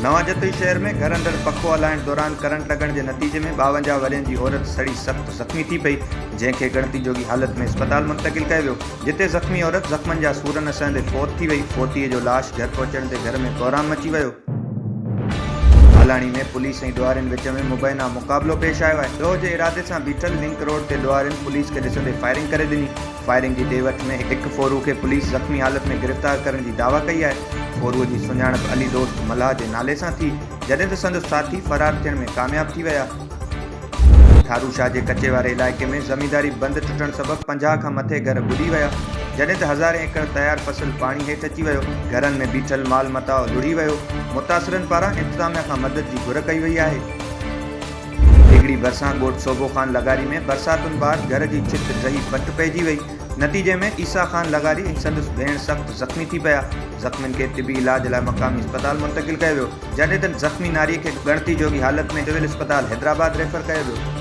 नवां जतोई शहर में घर अंदर पखो हलाइण दौरान करंट लगण के नतीजे में 52 वरनि जी औरत सड़ी सख्त ज़ख्मी थी पई, जंहिंखे गणती जोगी हालत में अस्पताल मुंतकिल कयो वियो। जिते ज़ख्मी औरत ज़ख्मनि जा सूरन सहंदे फोत थी वई। फोतीअ जो लाश घर पहुचण ते घर में कोहराम मची वियो। हालाणी में पुलिस ऐं ॾुआरियुनि विच में मुबैना मुक़ाबलो पेश आयो आहे। ॾोह जे इरादे सां बीठल लिंक रोड ते ॾुआरियुनि पुलिस खे ॾिसंदे फायरिंग करे ॾिनी। फायरिंग जी ॾे वठ में हिकु फोरू खे पुलिस ज़ख्मी हालत में गिरफ़्तार करण जी दावा कई आहे। फोरूअ जी सुञाणप अली दोस्त मल्हाह जे नाले सां थी, जॾहिं त संदसि साथी फरार थियण में कामयाब थी विया। थारू शाह जे कचे वारे इलाइक़े में ज़मींदारी बंदि टुटण सबबि 50 खां मथे घर ॿुॾी विया, जॾहिं त हज़ारे एकड़ तयारु फसल पाणी हेठि अची वियो। घरनि में बीठल माल मताओ लुड़ी वियो। मुतासिरनि पारां इंतिज़ामिया खां मदद जी घुर कई वई आहे। हिकिड़ी भरिसां ॻोठ सोबो ख़ान लगारी में बरसातुनि बाद घर जी छित ढही पट पइजी वई। नतीजे में ईसा ख़ान लगारी ऐं संदसि भेण सख़्त ज़ख्मी थी पिया। ज़ख्मियुनि खे तिबी इलाज लाइ मक़ामी अस्पताल मुंतकिल कयो वियो, जॾहिं त ज़ख्मी नारीअ खे गणती जोगी हालत में सिविल अस्पताल हैदराबाद रेफर कयो वियो।